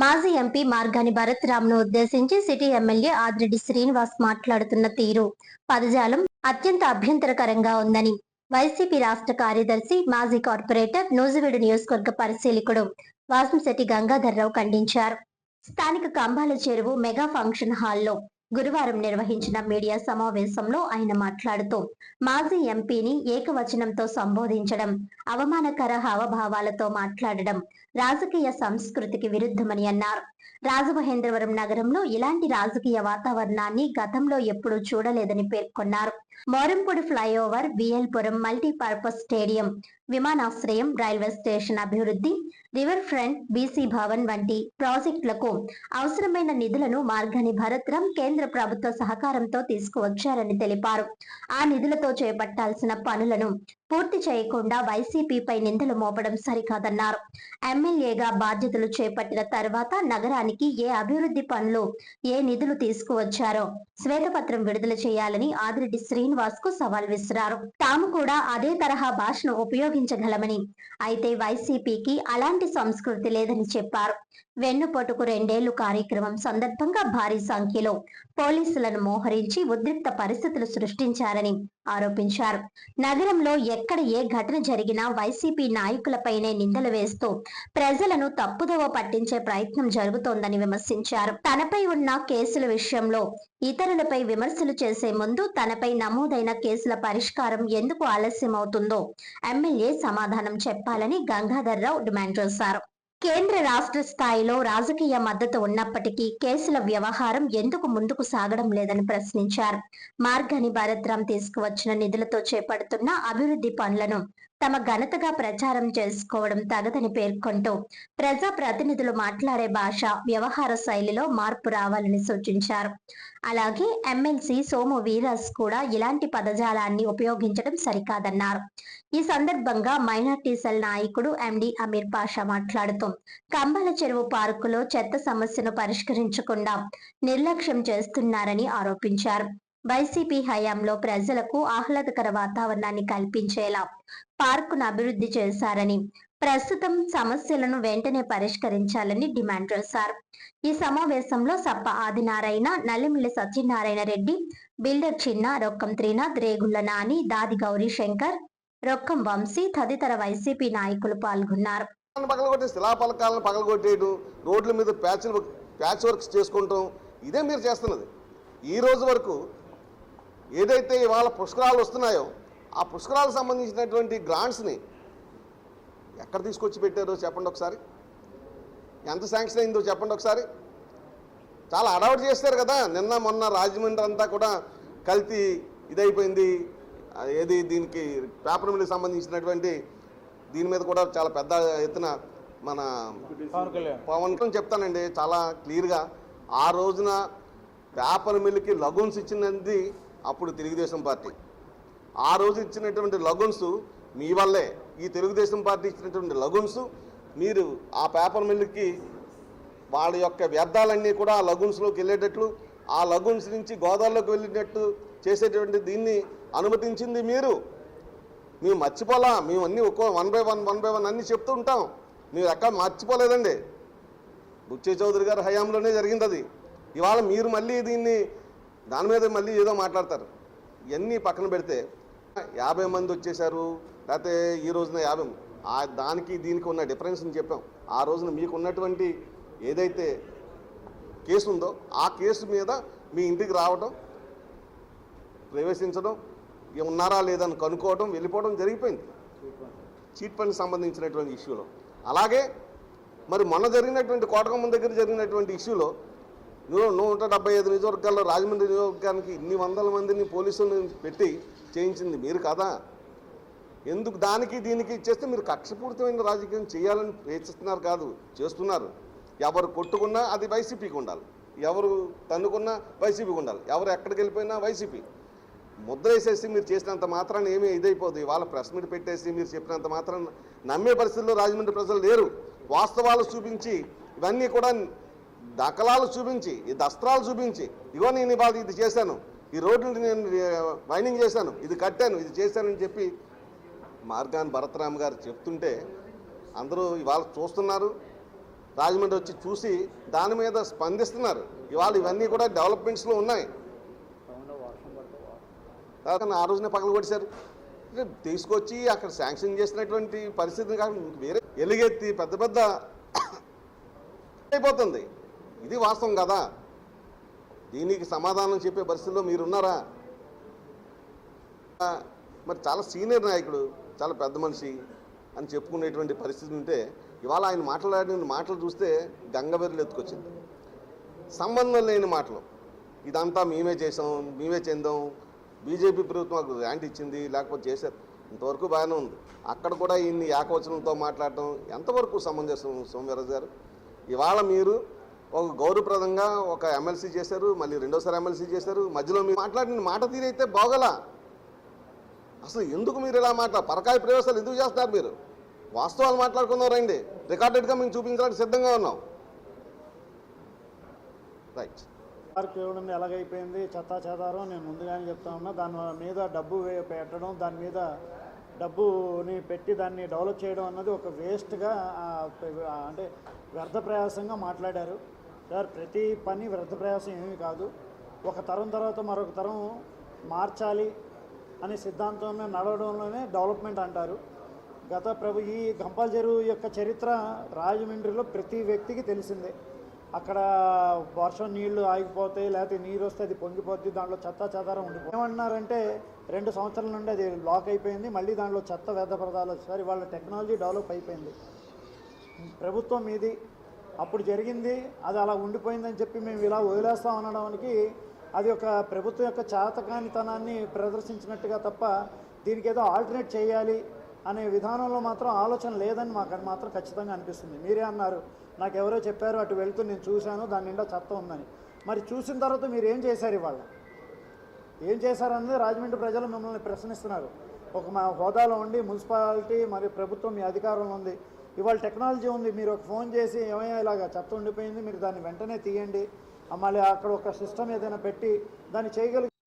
మాజీ ఎంపీ మార్గాని భరత్ రామ్ను ఉద్దేశించి city MLA Adireddy Srinivas మాట్లాడుతున్న తీరు పదజాలం అత్యంత అభ్యంతరకరంగా ఉందని వైసీపీ రాష్ట్ర కార్యదర్శి మాజీ కార్పొరేటర్ నూజివీడు నియోజకవర్గ పరిశీలకుడు వాసంశెట్టి గంగాధర్రావు ఖండించారు. స్థానిక కంబాల చెరువు మెగా ఫంక్షన్ హాల్లో గురువారం నిర్వహించిన మీడియా సమావేశంలో ఆయన మాట్లాడుతూ మాజీ ఎంపీని ఏకవచనంతో సంబోధించడం, అవమానకర హావభావాలతో మాట్లాడడం రాజకీయ సంస్కృతికి విరుద్ధమని అన్నారు. రాజమహేంద్రవరం నగరంలో ఇలాంటి రాజకీయ వాతావరణాన్ని గతంలో ఎప్పుడూ చూడలేదని పేర్కొన్నారు. Morampudi flyover, VL Puram multipurpose stadium, విమానాశ్రయం, రైల్వే స్టేషన్ అభివృద్ధి, రివర్ ఫ్రంట్, బీసీ భవన్ వంటి ప్రాజెక్టులకు అవసరమైన నిధులను మార్గాని భరత్ రామ్ కేంద్ర ప్రభుత్వ సహకారంతో తీసుకువచ్చారని తెలిపారు. ఆ నిధులతో చేపట్టాల్సిన పనులను పూర్తి చేయకుండా వైసీపీపై నిందలు మోపడం సరికాదన్నారు. ఎమ్మెల్యేగా బాధ్యతలు చేపట్టిన తర్వాత నగరానికి ఏ అభివృద్ధి పనులు, ఏ నిధులు తీసుకువచ్చారో శ్వేతపత్రం విడుదల చేయాలని ఆదిరెడ్డి శ్రీనివాస్ కు సవాల్ విసిరారు. తాము కూడా అదే తరహా భాషను ఉపయోగించగలమని, అయితే వైసీపీకి అలాంటి సంస్కృతి లేదని చెప్పారు. వెన్నుపోటుకు 2 ఏళ్లు కార్యక్రమం సందర్భంగా భారీ సంఖ్యలో పోలీసులను మోహరించి ఉద్రిక్త పరిస్థితులు సృష్టించారని ఆరోపించారు. నగరంలో ఎక్కడ ఏ ఘటన జరిగినా వైసీపీ నాయకులపైనే నిందలు వేస్తూ ప్రజలను తప్పుదోవ పట్టించే ప్రయత్నం జరుగుతోందని విమర్శించారు. తనపై ఉన్న కేసుల విషయంలో ఇతరులపై విమర్శలు చేసే ముందు తనపై నమోదైన కేసుల పరిష్కారం ఎందుకు ఆలస్యమవుతుందో ఎమ్మెల్యే సమాధానం చెప్పాలని గంగాధర్రావు డిమాండ్ చేశారు. కేంద్ర రాష్ట్ర స్థాయిలో రాజకీయ మద్దతు ఉన్నప్పటికీ కేసుల వ్యవహారం ఎందుకు ముందుకు సాగడం లేదని ప్రశ్నించారు. మార్గాని భరత్ రామ్ తీసుకువచ్చిన నిధులతో చేపడుతున్న అభివృద్ధి పనులను తమ ఘనతగా ప్రచారం చేసుకోవడం తగదని పేర్కొంటూ ప్రజా ప్రతినిధులు మాట్లాడే భాష, వ్యవహార శైలిలో మార్పు రావాలని సూచించారు. అలాగే ఎమ్మెల్సీ సోము వీరాస్ కూడా ఇలాంటి పదజాలాన్ని ఉపయోగించడం సరికాదన్నారు. ఈ సందర్భంగా మైనార్టీ సెల్ నాయకుడు ఎండి అమీర్ పాషా మాట్లాడుతూ కంబాల చెరువు పార్కులో చెత్త సమస్యను పరిష్కరించకుండా నిర్లక్ష్యం చేస్తున్నారని ఆరోపించారు. వైసీపీ హయాంలో ప్రజలకు ఆహ్లాదకర వాతావరణాన్ని కల్పించేలా పార్కును అభివృద్ధి చేశారని, ప్రస్తుతం సమస్యలను వెంటనే పరిష్కరించాలని డిమాండ్ చేశారు. ఈ సమావేశంలో సప్ప ఆదినారాయణ, నల్లిమిల్లి సత్యనారాయణ రెడ్డి, బిల్డర్ చిన్న, రొక్కం త్రినాథ్, రేగుళ్ల నాని, దాది గౌరీ శంకర్, రొక్కం వంశీ తదితర వైసీపీ నాయకులు పాల్గొన్నారు. పగలగొట్టే శిలాఫలకాలను పగలగొట్టేయడం, రోడ్ల మీద ప్యాచ్ వర్క్స్ చేసుకుంటాం, ఇదే మీరు చేస్తున్నది. ఈ రోజు వరకు ఏదైతే ఇవాళ పుష్కరాలు వస్తున్నాయో ఆ పుష్కరాలకు సంబంధించినటువంటి గ్రాంట్స్ని ఎక్కడ తీసుకొచ్చి పెట్టారో చెప్పండి ఒకసారి. ఎంత శాంక్షన్ అయిందో చెప్పండి ఒకసారి. చాలా అడౌట్ చేస్తారు కదా. నిన్న మొన్న రాజమండ్రి అంతా కూడా కల్తీ ఇదైపోయింది. ఏది దీనికి పేపర్ మిల్కి సంబంధించినటువంటి దీని మీద కూడా చాలా పెద్ద ఎత్తున మన పవన్ కళ్యాణ్ చెప్తానండి చాలా క్లియర్గా. ఆ రోజున పేపర్ మిల్కి లగూన్స్ ఇచ్చినది అప్పుడు తెలుగుదేశం పార్టీ. ఆ రోజు ఇచ్చినటువంటి లగూన్స్ మీ వల్లే. ఈ తెలుగుదేశం పార్టీ ఇచ్చినటువంటి లగూన్స్ మీరు ఆ పేపర్ మిల్కి వాళ్ళ యొక్క వ్యర్థాలన్నీ కూడా ఆ లగూన్స్లోకి వెళ్ళేటట్లు, ఆ లగూన్స్ నుంచి గోదావరిలోకి వెళ్ళేటట్టు చేసేటువంటి దీన్ని అనుమతించింది మీరు. మేము మర్చిపోలా. మేము అన్నీ వన్ బై వన్ అన్నీ చెప్తూ ఉంటాం. మీరు ఎక్కడ మర్చిపోలేదండి. బుచ్చే చౌదరి గారి హయాంలోనే జరిగింది అది. ఇవాళ మీరు మళ్ళీ దీన్ని దాని మీద మళ్ళీ ఏదో మాట్లాడతారు. ఇవన్నీ పక్కన పెడితే 50 మంది వచ్చేసారు, లేకపోతే ఈ రోజున 50, దానికి దీనికి ఉన్న డిఫరెన్స్ని చెప్పాం. ఆ రోజున మీకు ఉన్నటువంటి ఏదైతే కేసు ఉందో ఆ కేసు మీద మీ ఇంటికి రావడం, ప్రవేశించడం, ఉన్నారా లేదని కనుక్కోవడం, వెళ్ళిపోవడం జరిగిపోయింది చీట్ ఫండ్కి సంబంధించినటువంటి ఇష్యూలో. అలాగే మరి మొన్న జరిగినటువంటి కోటకమ్మ దగ్గర జరిగినటువంటి ఇష్యూలో 175 నియోజకవర్గాల్లో రాజమండ్రి నియోజకవర్గానికి ఇన్ని వందల మందిని పోలీసులను పెట్టి చేయించింది మీరు కదా. ఎందుకు దానికి దీనికి ఇచ్చేస్తే మీరు కక్షపూరితమైన రాజకీయం చేయాలని ప్రయత్నిస్తున్నారు కాదు, చేస్తున్నారు. ఎవరు కొట్టుకున్నా అది వైసీపీకి ఉండాలి, ఎవరు తన్నుకున్నా వైసీపీకి ఉండాలి, ఎవరు ఎక్కడికి వెళ్ళిపోయినా వైసీపీ. ముద్ర వేసేసి మీరు చేసినంత మాత్రాన్ని ఏమీ ఇదైపోదు. ఇవాళ ప్రెస్ మీట్ పెట్టేసి మీరు చెప్పినంత మాత్రాన్ని నమ్మే పరిస్థితుల్లో రాజమండ్రి ప్రజలు లేరు. వాస్తవాలు చూపించి, ఇవన్నీ కూడా దాఖలాలు చూపించి, ఈ దస్త్రాలు చూపించి, ఇగో నేను ఇవాళ ఇది చేశాను, ఈ రోడ్లు నేను వైండింగ్ చేశాను, ఇది కట్టాను, ఇది చేశానని చెప్పి మార్గాని భరత్ రామ్ గారు చెప్తుంటే అందరూ ఇవాళ చూస్తున్నారు. రాజమండ్రి వచ్చి చూసి దాని మీద స్పందిస్తున్నారు. ఇవాళ ఇవన్నీ కూడా డెవలప్మెంట్స్లో ఉన్నాయి. కానీ ఆ రోజునే పగలు కొట్టేశారు. తీసుకొచ్చి అక్కడ శాంక్షన్ చేసినటువంటి పరిస్థితిని కాకుండా వేరే ఎలుగెత్తి పెద్ద పెద్ద అయిపోతుంది. ఇది వాస్తవం కదా. దీనికి సమాధానం చెప్పే పరిస్థితిలో మీరున్నారా? మరి చాలా సీనియర్ నాయకుడు, చాలా పెద్ద మనిషి అని చెప్పుకునేటువంటి పరిస్థితి ఉంటే ఇవాళ ఆయన మాట్లాడిన మాటలు చూస్తే గంగబెర్రలు ఎత్తుకొచ్చింది. సంబంధం లేని మాటలు. ఇదంతా మేమే చేసాం, మేమే చెందాం, బీజేపీ ప్రభుత్వం మాకు గ్రాంట్ ఇచ్చింది, లేకపోతే చేశారు. ఇంతవరకు బాగానే ఉంది. అక్కడ కూడా ఇన్ని ఏకవచనంతో మాట్లాడటం ఎంతవరకు సమంజసం సోమవీర్రాజు గారు? ఇవాళ మీరు ఒక గౌరవప్రదంగా ఒక ఎమ్మెల్సీ చేశారు, మళ్ళీ రెండోసారి ఎమ్మెల్సీ చేశారు. మధ్యలో మీరు మాట్లాడిన మాట తీరైతే బాగోలా. అసలు ఎందుకు మీరు ఇలా పరకాయ ప్రవేశాలు ఎందుకు చేస్తున్నారు? మీరు వాస్తవాలు మాట్లాడుకుందాం రండి. రికార్డెడ్గా మేము చూపించడానికి సిద్ధంగా ఉన్నాం. రైట్. పార్క్ ఇవ్వడం ఎలాగైపోయింది చెత్తా చెదారం నేను ముందుగానే చెప్తా ఉన్నా. దాని మీద డబ్బు పెట్టడం, దాని మీద డబ్బుని పెట్టి దాన్ని డెవలప్ చేయడం అన్నది ఒక వేస్ట్గా అంటే వ్యర్థ ప్రయాసంగా మాట్లాడారు సార్. ప్రతి పని వ్యర్థ ప్రయాసం ఏమీ కాదు. ఒక తరం తర్వాత మరొక తరం మార్చాలి అనే సిద్ధాంతంలో నడవడంలోనే డెవలప్మెంట్ అంటారు. ఈ గంపాల చెరువు యొక్క చరిత్ర రాజమండ్రిలో ప్రతి వ్యక్తికి తెలిసిందే. అక్కడ వర్షం నీళ్లు ఆగిపోతాయి, లేకపోతే నీరు వస్తే అది పొంగిపోద్ది, దాంట్లో చెత్త చెదారం ఉండిపోతుంది. ఏమన్నారంటే 2 సంవత్సరాల నుండి అది లాక్ అయిపోయింది, మళ్ళీ దాంట్లో చెత్త వ్యర్థ పదార్థాలు వచ్చేసరి వాళ్ళ టెక్నాలజీ డెవలప్ అయిపోయింది. ప్రభుత్వం మీది అప్పుడు జరిగింది, అది అలా ఉండిపోయిందని చెప్పి మేము ఇలా వదిలేస్తాం అనడానికి అది ఒక ప్రభుత్వం యొక్క చేతకానితనాన్ని ప్రదర్శించినట్టుగా తప్ప దీనికి ఏదో ఆల్టర్నేట్ చేయాలి అనే విధానంలో మాత్రం ఆలోచన లేదని మాకు మాత్రం ఖచ్చితంగా అనిపిస్తుంది. మీరే అన్నారు, నాకు ఎవరో చెప్పారు, అటు వెళ్తూ నేను చూశాను, దాని నిండా చెత్త ఉందని. మరి చూసిన తర్వాత మీరు ఏం చేశారు? ఇవాళ ఏం చేశారన్నది రాజమండ్రి ప్రజలు మిమ్మల్ని ప్రశ్నిస్తున్నారు. ఒక మా హోదాలో ఉండి మున్సిపాలిటీ మరియు ప్రభుత్వం మీ అధికారంలో ఉంది. ఇవాళ టెక్నాలజీ ఉంది. మీరు ఒక ఫోన్ చేసి ఏమయ్యా ఇలాగా చెత్త ఉండిపోయింది, మీరు దాన్ని వెంటనే తీయండి, మళ్ళీ అక్కడ ఒక సిస్టమ్ ఏదైనా పెట్టి దాన్ని చేయగలిగి